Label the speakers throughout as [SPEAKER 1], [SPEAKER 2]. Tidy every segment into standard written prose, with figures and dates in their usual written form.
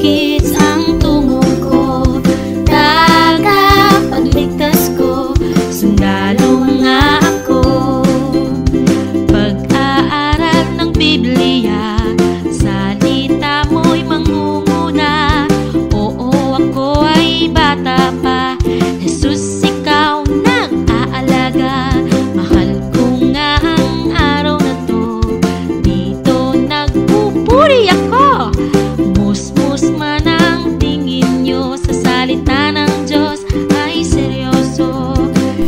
[SPEAKER 1] Kids ang tungo ko, tagapagligtas ko, sundalo nga ako. Pag-aaral ng Biblia, salita mo'y mangunguna. Oo, ako ay bata pa, Jesus, ikaw nag-aalaga. Mahal ko nga ang araw na to, dito nagpupuri ako. Musmus man ang tingin nyo, sa salita ng Diyos ay seryoso.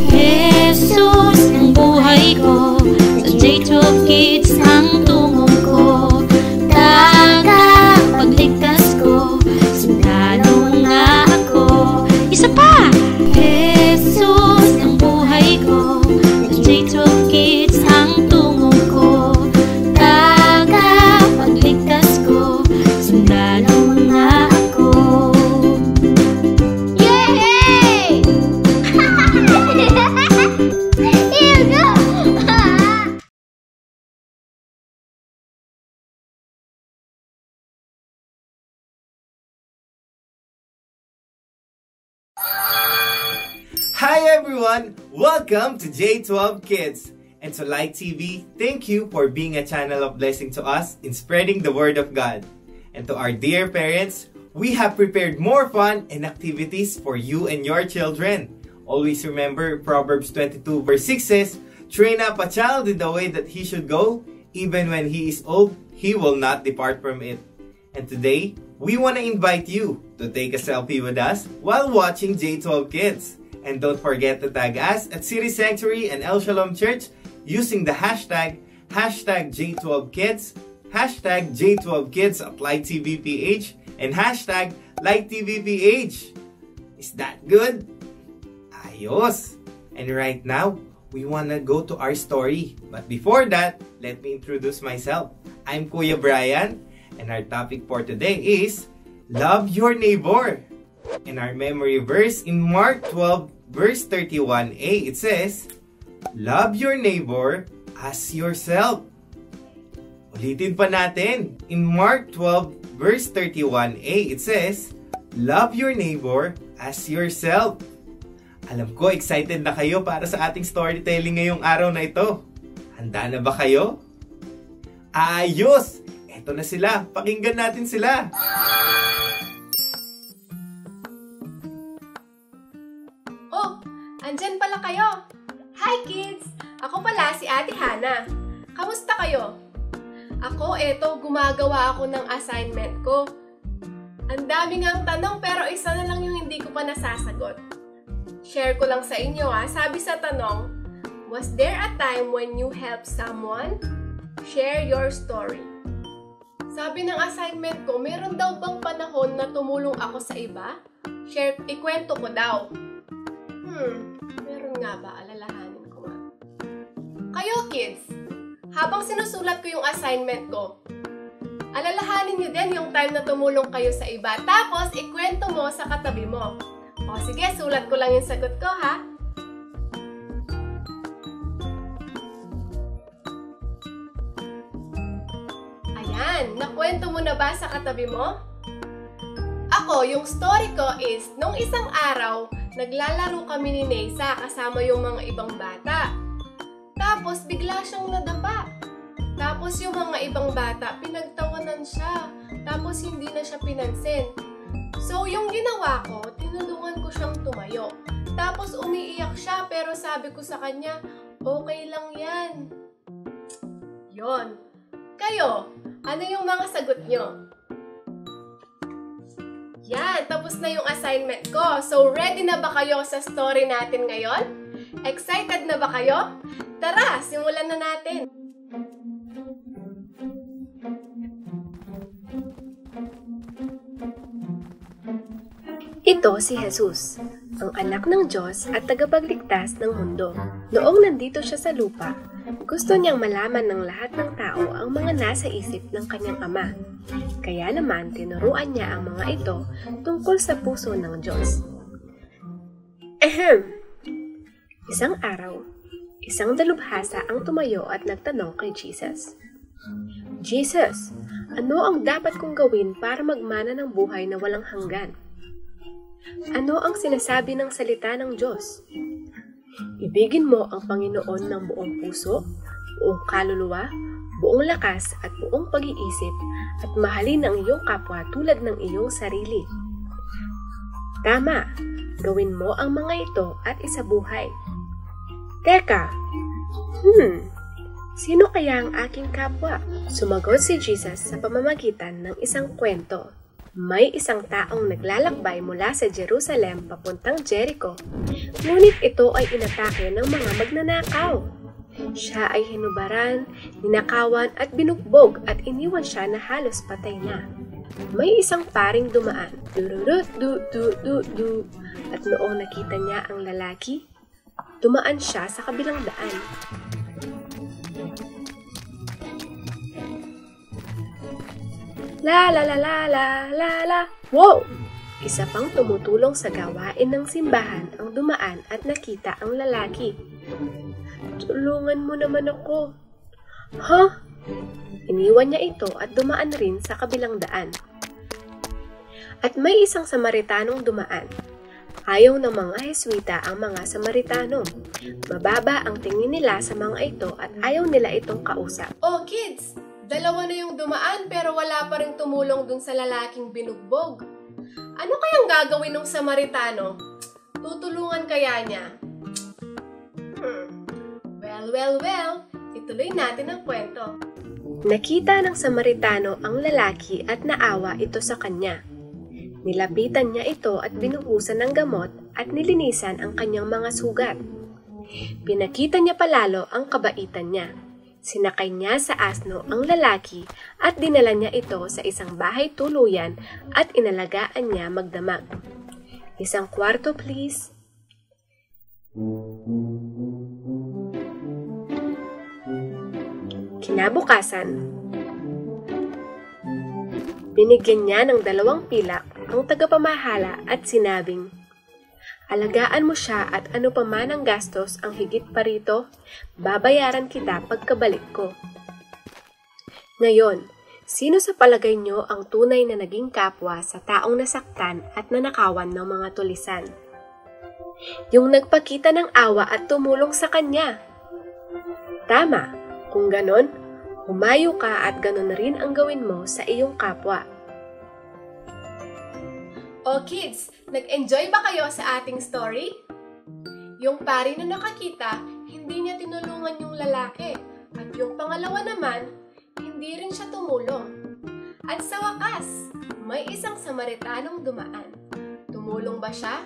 [SPEAKER 1] Jesus ang buhay ko, sa J12 Kids ang tungo ko, tagapagligtas ko, sundalo nga ako. Isa pa! Jesus ang buhay ko, sa J12 Kids ang tungo ko, tagapagligtas ko, sundalo nga ako. Yay! Here you go!
[SPEAKER 2] Hi everyone! Welcome to J12 Kids! And to Light TV, thank you for being a channel of blessing to us in spreading the Word of God. And to our dear parents, we have prepared more fun and activities for you and your children. Always remember Proverbs 22 verse 6 says, "Train up a child in the way that he should go, even when he is old, he will not depart from it." And today, we want to invite you to take a selfie with us while watching J12 Kids. And don't forget to tag us at City Sanctuary and El Shalom Church using the hashtag J12Kids, hashtag J12Kids at Light TV PH, and hashtag Light TV PH. Is that good? Ayos! And right now, we wanna go to our story. But before that, let me introduce myself. I'm Kuya Brian, and our topic for today is Love Your Neighbor. And our memory verse in Mark 12 verse 31a, it says, "Love your neighbor as yourself." Ulitin pa natin. In Mark 12 verse 31a, it says, "Love your neighbor as yourself." Alam ko, excited na kayo para sa ating storytelling ngayong araw na ito. Handa na ba kayo? Ayos! Eto na sila. Pakinggan natin sila.
[SPEAKER 3] Andyan pala kayo! Hi kids! Ako pala si Ate Hana. Kamusta kayo? Ako, gumagawa ako ng assignment ko. Ang dami ngang tanong pero isa na lang yung hindi ko pa nasasagot. Share ko lang sa inyo ha. Sabi sa tanong, was there a time when you helped someone? Share your story. Sabi ng assignment ko, meron daw bang panahon na tumulong ako sa iba? Ikwento ko daw. Meron nga ba? Alalahanin ko nga. Kayo kids, habang sinusulat ko yung assignment ko, alalahanin nyo din yung time na tumulong kayo sa iba. Tapos, ikwento mo sa katabi mo. O sige, sulat ko lang yung sagot ko ha. Ayan, nakwento mo na ba sa katabi mo? Ako, yung story ko is, nung isang araw, naglalaro kami ni Neysa kasama yung mga ibang bata. Tapos, bigla siyang nadapa. Tapos, yung mga ibang bata, pinagtawanan siya. Tapos, hindi na siya pinansin. So, yung ginawa ko, tinulungan ko siyang tumayo. Tapos, umiiyak siya, pero sabi ko sa kanya, okay lang yan. Yon. Kayo, ano yung mga sagot nyo? Yan, tapos na yung assignment ko. So, ready na ba kayo sa story natin ngayon? Excited na ba kayo? Tara, simulan na natin! Ito si Jesus, ang anak ng Diyos at tagapagligtas ng mundo. Noong nandito siya sa lupa, gusto niyang malaman ng lahat ng tao ang mga nasa isip ng kanyang ama. Kaya naman tinuruan niya ang mga ito tungkol sa puso ng Diyos. Isang araw, isang dalubhasa ang tumayo at nagtanong kay Jesus, "Jesus, Ano ang dapat kong gawin para magmana ng buhay na walang hanggan? Ano ang sinasabi ng salita ng Diyos? Ibigin mo ang Panginoon ng buong puso, buong kaluluwa, buong lakas at buong pag-iisip at mahalin ang iyong kapwa tulad ng iyong sarili. Tama, gawin mo ang mga ito at isabuhay. Teka, sino kaya ang aking kapwa? Sumagot si Jesus sa pamamagitan ng isang kwento. May isang taong naglalakbay mula sa Jerusalem papuntang Jericho, ngunit ito ay inatake ng mga magnanakaw. Siya ay hinubaran, ninakawan at binugbog at iniwan siya na halos patay na. May isang paring dumaan, du-du-du-du-du, at noong nakita niya ang lalaki, dumaan siya sa kabilang daan. La la la la la la la. Wow! Isa pang tumutulong sa gawain ng simbahan ang dumaan at nakita ang lalaki. Tulungan mo naman ako. Iniwan niya ito at dumaan rin sa kabilang daan. At may isang Samaritanong dumaan. Ayaw ng mga Heswita ang mga Samaritano. Mababa ang tingin nila sa mga ito at ayaw nila itong kausap.
[SPEAKER 4] Oh kids! Dalawa na yung dumaan pero wala pa rin tumulong dun sa lalaking binugbog. Ano kayang gagawin ng Samaritano? Tutulungan kaya niya? Well, ituloy natin ang kwento.
[SPEAKER 3] Nakita ng Samaritano ang lalaki at naawa ito sa kanya. Nilapitan niya ito at binuhusan ng gamot at nilinisan ang kanyang mga sugat. Pinakita niya palalo ang kabaitan niya. Sinakay niya sa asno ang lalaki at dinala niya ito sa isang bahay tuluyan at inalagaan niya magdamag. Isang kwarto, please. Kinabukasan, binigyan niya ng 2 pilak ang tagapamahala at sinabing, alagaan mo siya at ano pa man ang gastos ang higit pa rito, babayaran kita pagkabalik ko. Ngayon, sino sa palagay nyo ang tunay na naging kapwa sa taong nasaktan at nanakawan ng mga tulisan? Yung nagpakita ng awa at tumulong sa kanya. Tama, kung ganon, humayo ka at ganon rin ang gawin mo sa iyong kapwa.
[SPEAKER 4] Oh kids, nag-enjoy ba kayo sa ating story? Yung pari na nakakita, hindi niya tinulungan yung lalaki. At yung pangalawa naman, hindi rin siya tumulong. At sa wakas, may isang Samaritanong dumaan. Tumulong ba siya?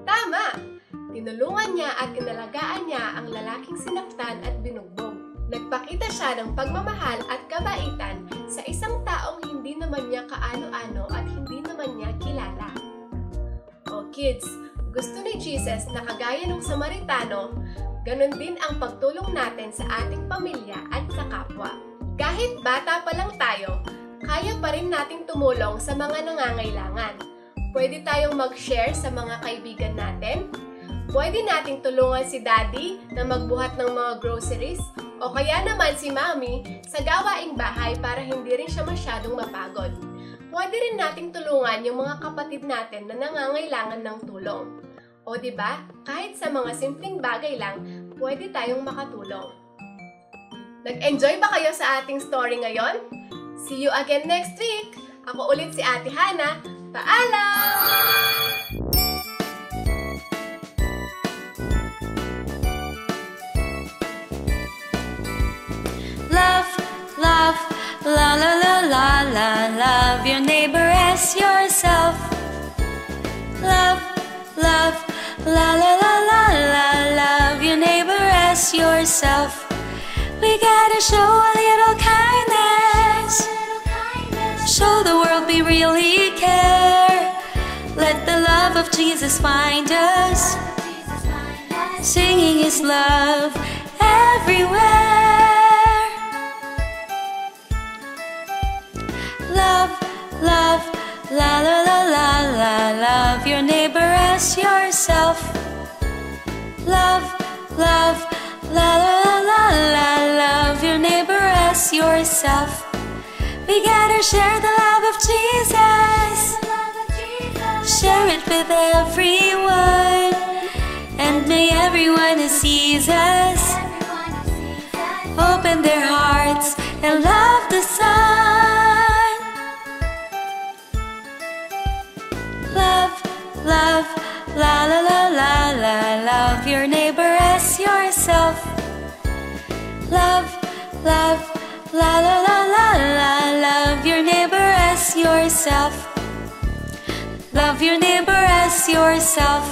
[SPEAKER 4] Tama! Tinulungan niya at inalagaan niya ang lalaking sinaktan at binugbog. Nagpakita siya ng pagmamahal at kabaitan sa isang taong hindi naman niya kaano-ano at hindi naman niya kilala. O kids, gusto ni Jesus na kagaya ng Samaritano, ganun din ang pagtulong natin sa ating pamilya at sa kapwa. Kahit bata pa lang tayo, kaya pa rin nating tumulong sa mga nangangailangan. Pwede tayong mag-share sa mga kaibigan natin. Pwede nating tulungan si Daddy na magbuhat ng mga groceries o kaya naman si Mommy sa gawaing bahay para hindi rin siya masyadong mapagod. Pwede rin nating tulungan yung mga kapatid natin na nangangailangan ng tulong. O diba, kahit sa mga simpleng bagay lang, pwede tayong makatulong. Nag-enjoy ba kayo sa ating story ngayon? See you again next week! Ako ulit si Ate Hana. Paalam!
[SPEAKER 1] Love, la la la la la, love your neighbor as yourself. Love, la la la la la, love your neighbor as yourself. We gotta show a little kindness, show the world we really care. Let the love of Jesus find us, singing His love everywhere. Love, la la la la la, love your neighbor as yourself. Love, la la la la la, love your neighbor as yourself. We gotta share the love of Jesus. Share it with everyone. And may everyone who sees us open their hearts and love the Son. Love, love, la la la la la. Love your neighbor as yourself. Love, love, la la la la la. Love your neighbor as yourself. Love your neighbor as yourself.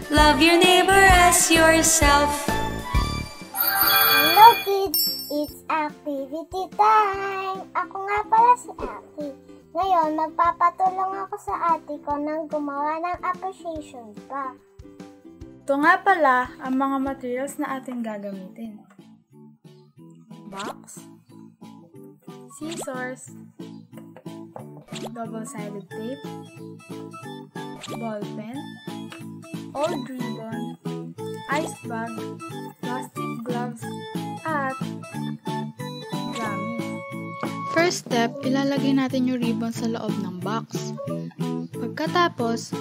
[SPEAKER 1] Love your neighbor as yourself.
[SPEAKER 5] Hello kids! It's activity time! Ako nga pala si Aki. Ngayon, magpapatulong ako sa ate ko ng gumawa ng appreciation pa.
[SPEAKER 6] Ito nga pala ang mga materials na ating gagamitin. Box, scissors, double-sided tape, ball pen, old ribbon, ice bag, plastic gloves, at gummy.
[SPEAKER 7] First step, ilalagay natin yung ribbon sa loob ng box. Pagkatapos,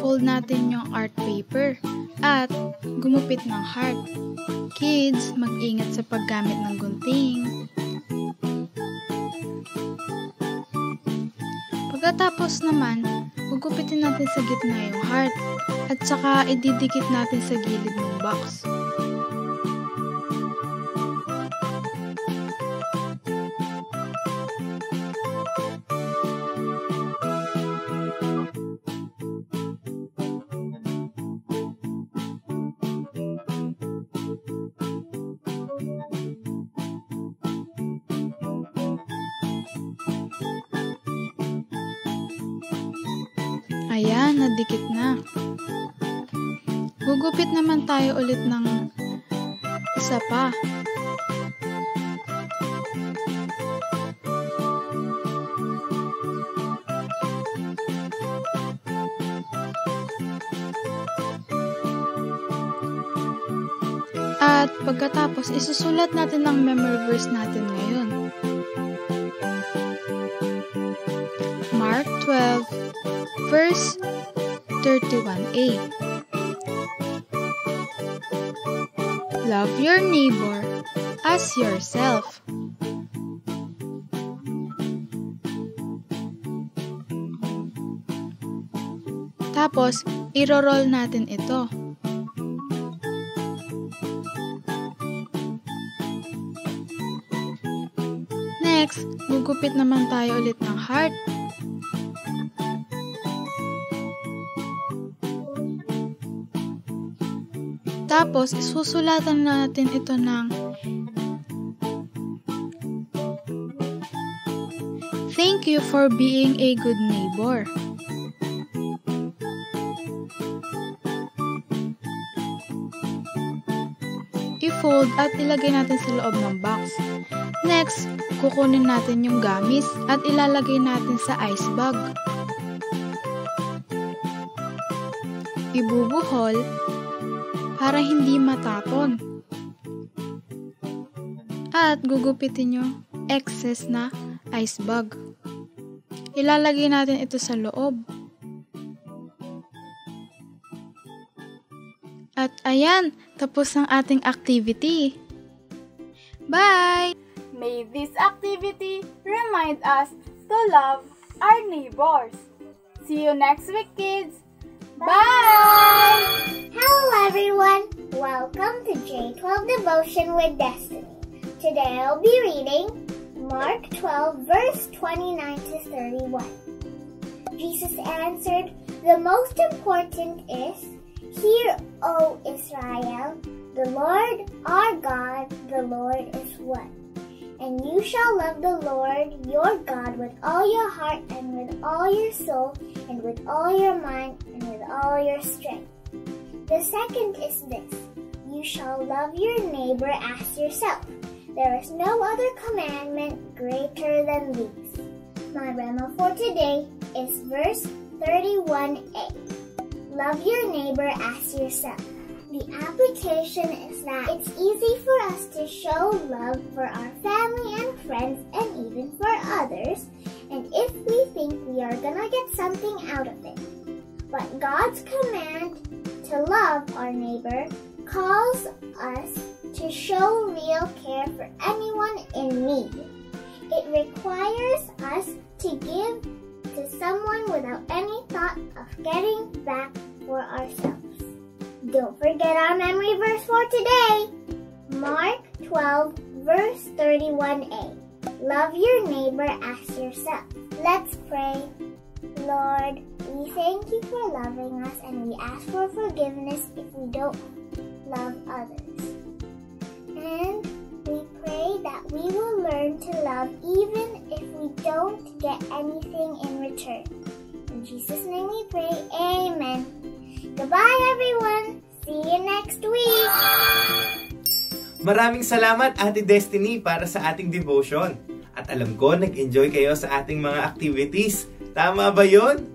[SPEAKER 7] fold natin yung art paper at gumupit ng heart. Kids, mag-ingat sa paggamit ng gunting. Pagkatapos naman, gugupitin natin sa gitna yung heart at saka ididikit natin sa gilid ng box. Ayan, nadikit na. Gugupit naman tayo ulit ng isa pa. At pagkatapos, isusulat natin ang memory verse natin ngayon. Mark 12, verse 31a. Love your neighbor as yourself. Tapos, iro-roll natin ito. Next, gugupit naman tayo ulit ng heart. Tapos, isusulatan natin ito ng thank you for being a good neighbor. I-fold at ilagay natin sa loob ng box. Next, kukunin natin yung gummies at ilalagay natin sa ice bag. Ibubuhol para hindi matapon. At gugupitin yung excess na ice bag. Ilalagay natin ito sa loob. At ayan, tapos ang ating activity. Bye!
[SPEAKER 6] May this activity remind us to love our neighbors. See you next week, kids! Bye!
[SPEAKER 5] Hello everyone! Welcome to J12 Devotion with Destiny. Today I'll be reading Mark 12 verse 29 to 31. Jesus answered, "The most important is, Hear, O Israel, the Lord our God, the Lord is one. And you shall love the Lord your God with all your heart and with all your soul and with all your mind and with all your strength. The second is this, you shall love your neighbor as yourself. There is no other commandment greater than these." My Rema for today is verse 31a. Love your neighbor as yourself. The application is that it's easy for us to show love for our family and friends and even for others, and if we think we are gonna get something out of it. But God's command to love our neighbor calls us to show real care for anyone in need. It requires us to give to someone without any thought of getting back for ourselves. Don't forget our memory verse for today. Mark 12, verse 31a. Love your neighbor as yourself. Let's pray. Lord, we thank you for loving us and we ask for forgiveness if we don't love others. And we pray that we will learn to love even if we don't get anything in return. In Jesus' name we pray, amen. Goodbye everyone! See you next week!
[SPEAKER 2] Maraming salamat Ate Destiny para sa ating devotion. At alam ko nag-enjoy kayo sa ating mga activities. Tama ba yun?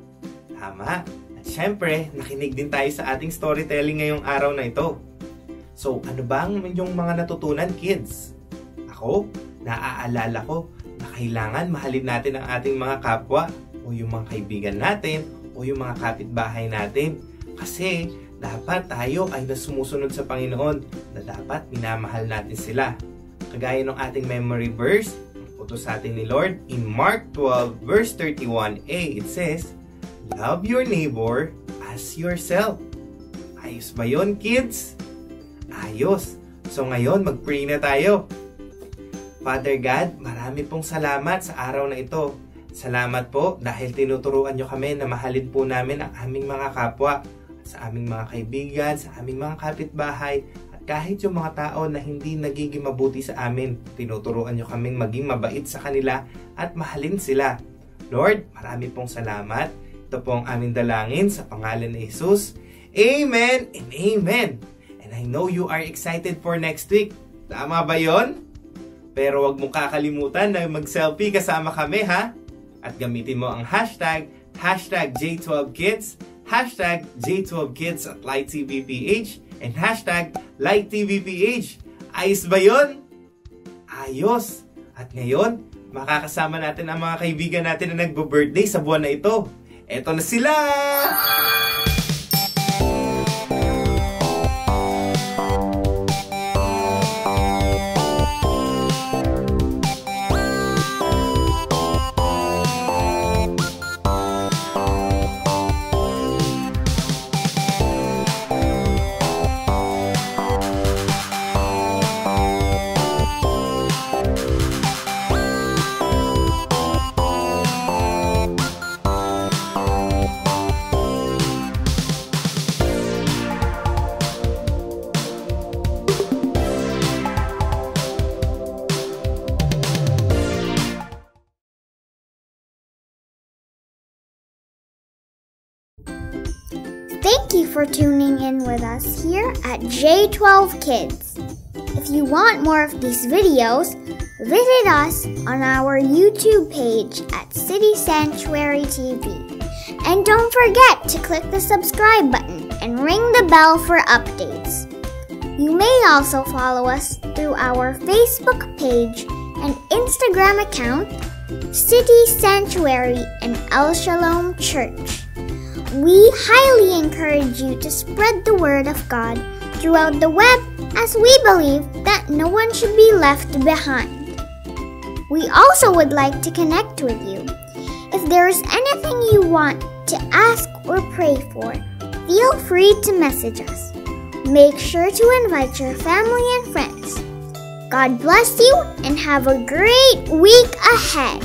[SPEAKER 2] Tama. At syempre, nakinig din tayo sa ating storytelling ngayong araw na ito. So, ano ba ang yung mga natutunan, kids? Ako, naaalala ko na kailangan mahalin natin ang ating mga kapwa o yung mga kaibigan natin o yung mga kapitbahay natin. Kasi dapat tayo ay nasumusunod sa Panginoon na dapat minamahal natin sila. Kagaya ng ating memory verse, utos sa atin ni Lord, in Mark 12 verse 31a, it says, love your neighbor as yourself. Ayos ba yun, kids? Ayos. So ngayon, mag-pray na tayo. Father God, marami pong salamat sa araw na ito. Salamat po dahil tinuturuan nyo kami na mahalin po namin ang aming mga kapwa, sa aming mga kaibigan, sa aming mga kapitbahay, at kahit yung mga tao na hindi nagiging mabuti sa amin, tinuturuan nyo kaming maging mabait sa kanila at mahalin sila. Lord, marami pong salamat. Ito po ang aming dalangin sa pangalan ni Jesus. Amen and amen. And I know you are excited for next week. Tama ba yon? Pero wag mong kakalimutan na mag-selfie kasama kami, ha? At gamitin mo ang hashtag J12Kids, hashtag J12Kids at LightTVPH, and hashtag LightTVPH. Ayos ba yun? Ayos! At ngayon, makakasama natin ang mga kaibigan natin na nagbo-birthday sa buwan na ito. Eto na sila!
[SPEAKER 5] Thank you for tuning in with us here at J12 Kids. If you want more of these videos, visit us on our YouTube page at City Sanctuary TV. And don't forget to click the subscribe button and ring the bell for updates. You may also follow us through our Facebook page and Instagram account, City Sanctuary and El Shalom Church. We highly encourage you to spread the word of God throughout the web, as we believe that no one should be left behind. We also would like to connect with you. If there is anything you want to ask or pray for, feel free to message us. Make sure to invite your family and friends. God bless you and have a great week ahead.